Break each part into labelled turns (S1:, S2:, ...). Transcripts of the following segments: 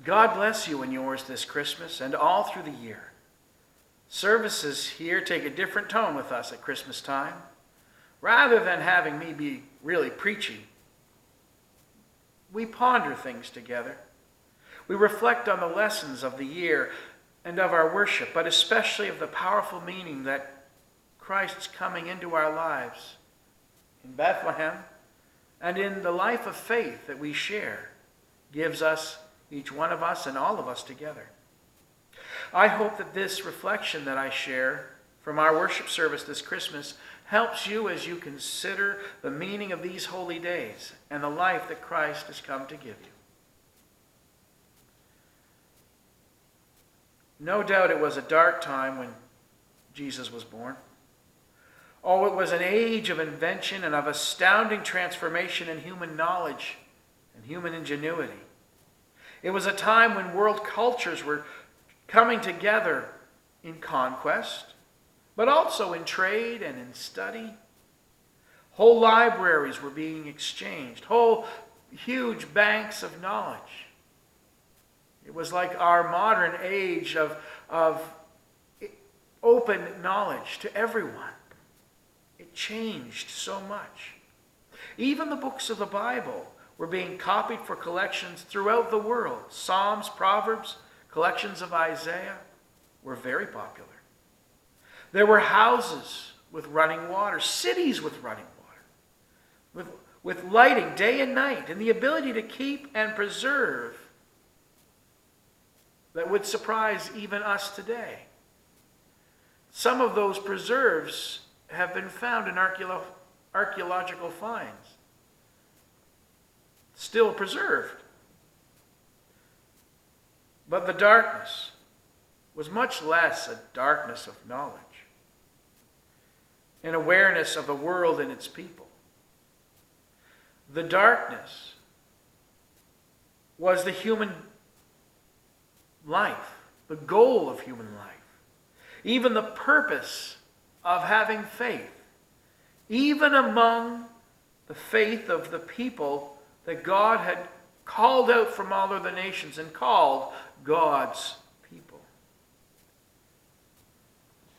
S1: God bless you and yours this Christmas and all through the year. Services here take a different tone with us at Christmas time. Rather than having me be really preachy, we ponder things together. We reflect on the lessons of the year and of our worship, but especially of the powerful meaning that Christ's coming into our lives in Bethlehem and in the life of faith that we share gives us, each one of us and all of us together. I hope that this reflection that I share from our worship service this Christmas helps you as you consider the meaning of these holy days and the life that Christ has come to give you. No doubt it was a dark time when Jesus was born. Oh, it was an age of invention and of astounding transformation in human knowledge and human ingenuity. It was a time when world cultures were coming together in conquest, but also in trade and in study. Whole libraries were being exchanged, whole huge banks of knowledge. It was like our modern age of open knowledge to everyone. It changed so much. Even the books of the Bible were being copied for collections throughout the world. Psalms, Proverbs, collections of Isaiah were very popular. There were houses with running water, cities with running water, with lighting day and night, and the ability to keep and preserve that would surprise even us today. Some of those preserves have been found in archaeological finds, still preserved. But the darkness was much less a darkness of knowledge, an awareness of the world and its people. The darkness was the human life, the goal of human life, even the purpose of having faith, even among the faith of the people that God had called out from all other nations and called God's people.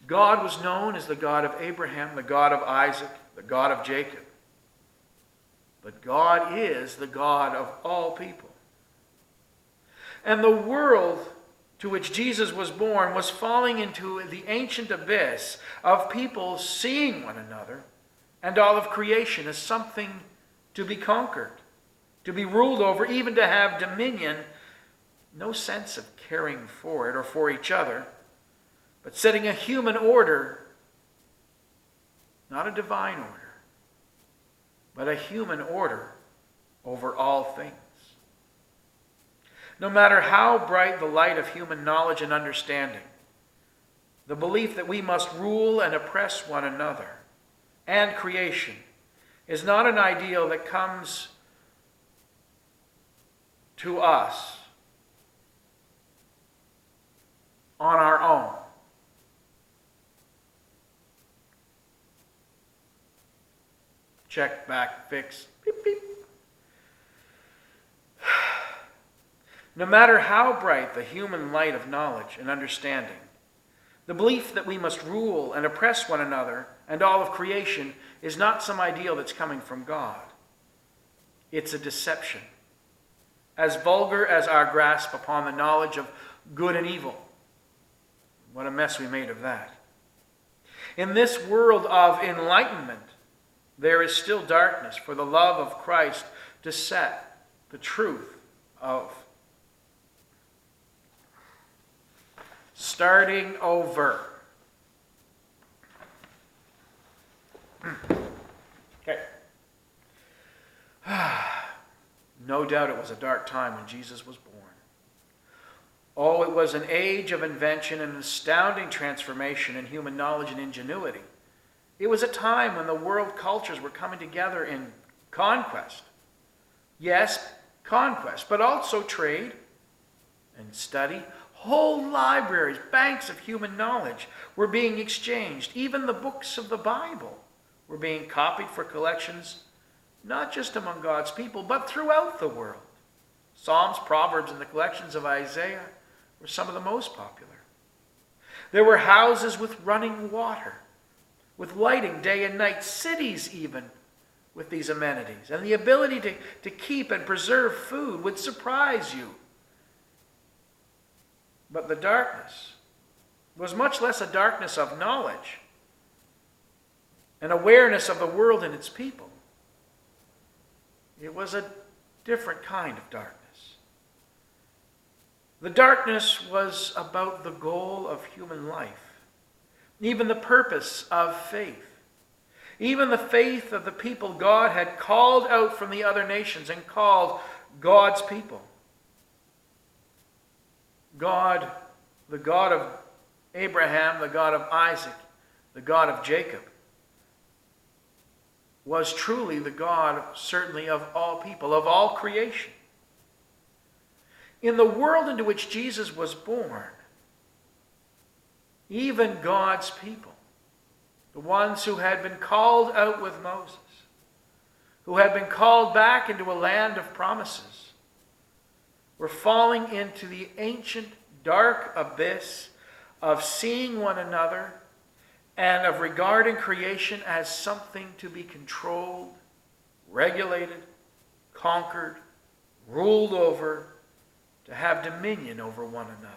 S1: God was known as the God of Abraham, the God of Isaac, the God of Jacob. But God is the God of all people. And the world to which Jesus was born was falling into the ancient abyss of people seeing one another and all of creation as something to be conquered, to be ruled over, even to have dominion. No sense of caring for it or for each other, but setting a human order, not a divine order, but a human order over all things. No matter how bright the light of human knowledge and understanding, the belief that we must rule and oppress one another and creation is not an ideal that comes to us on our own. Check, back, fix, beep, beep. No matter how bright the human light of knowledge and understanding, the belief that we must rule and oppress one another and all of creation is not some ideal that's coming from God. It's a deception, as vulgar as our grasp upon the knowledge of good and evil. What a mess we made of that. In this world of enlightenment, there is still darkness for the love of Christ to set the truth of starting over. Okay. No doubt it was a dark time when Jesus was born. Oh, it was an age of invention and astounding transformation in human knowledge and ingenuity. It was a time when the world cultures were coming together in conquest. Yes, conquest, but also trade and study. Whole libraries, banks of human knowledge were being exchanged. Even the books of the Bible were being copied for collections, not just among God's people, but throughout the world. Psalms, Proverbs, and the collections of Isaiah were some of the most popular. There were houses with running water, with lighting day and night, cities even with these amenities. And the ability to keep and preserve food would surprise you. But the darkness was much less a darkness of knowledge and awareness of the world and its people. It was a different kind of darkness. The darkness was about the goal of human life, even the purpose of faith, even the faith of the people God had called out from the other nations and called God's people. God, the God of Abraham, the God of Isaac, the God of Jacob, was truly the God, certainly, of all people, of all creation. In the world into which Jesus was born, even God's people, the ones who had been called out with Moses, who had been called back into a land of promises, were falling into the ancient dark abyss of seeing one another and of regarding creation as something to be controlled, regulated, conquered, ruled over, to have dominion over one another.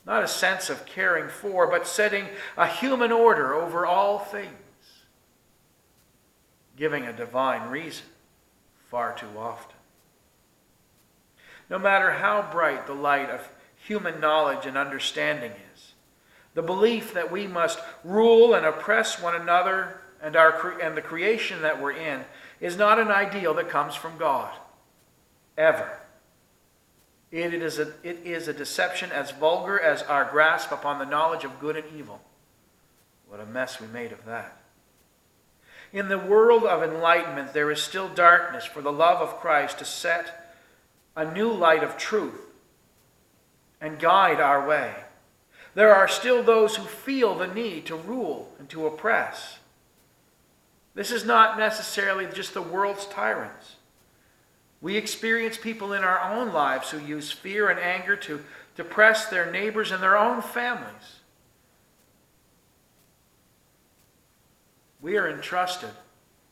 S1: Not a sense of caring for, but setting a human order over all things, giving a divine reason far too often. No matter how bright the light of human knowledge and understanding is, the belief that we must rule and oppress one another and the creation that we're in is not an ideal that comes from God, ever. It is a deception as vulgar as our grasp upon the knowledge of good and evil. What a mess we made of that. In the world of enlightenment, there is still darkness for the love of Christ to set a new light of truth and guide our way. There are still those who feel the need to rule and to oppress. This is not necessarily just the world's tyrants. We experience people in our own lives who use fear and anger to oppress their neighbors and their own families. We are entrusted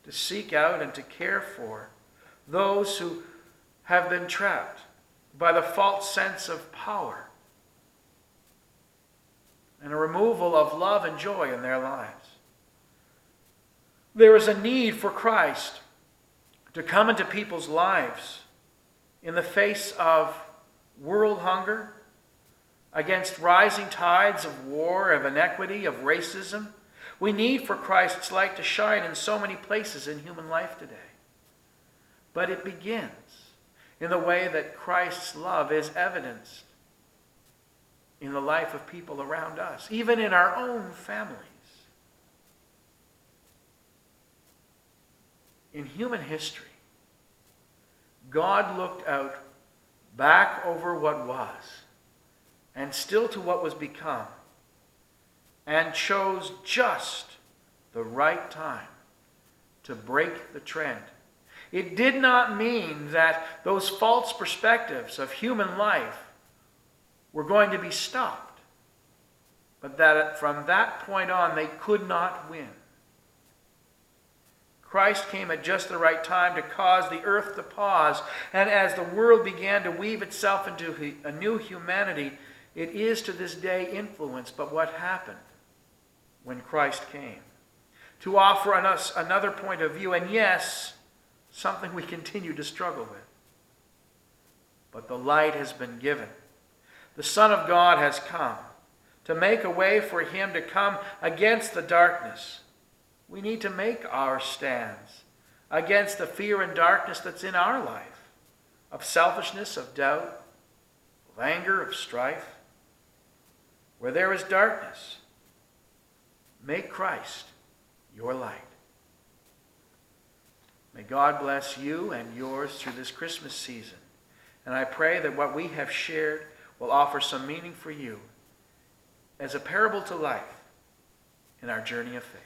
S1: to seek out and to care for those who have been trapped by the false sense of power and a removal of love and joy in their lives. There is a need for Christ to come into people's lives in the face of world hunger, against rising tides of war, of inequity, of racism. We need for Christ's light to shine in so many places in human life today. But it begins in the way that Christ's love is evidenced in the life of people around us, even in our own families. In human history, God looked out back over what was and still to what was become and chose just the right time to break the trend. It did not mean that those false perspectives of human life were going to be stopped, but that from that point on they could not win. Christ came at just the right time to cause the earth to pause, and as the world began to weave itself into a new humanity, it is to this day influenced by what happened when Christ came, to offer us another point of view, and yes, something we continue to struggle with. But the light has been given. The Son of God has come to make a way for him to come against the darkness. We need to make our stands against the fear and darkness that's in our life, of selfishness, of doubt, of anger, of strife. Where there is darkness, make Christ your light. May God bless you and yours through this Christmas season. And I pray that what we have shared will offer some meaning for you as a parable to life in our journey of faith.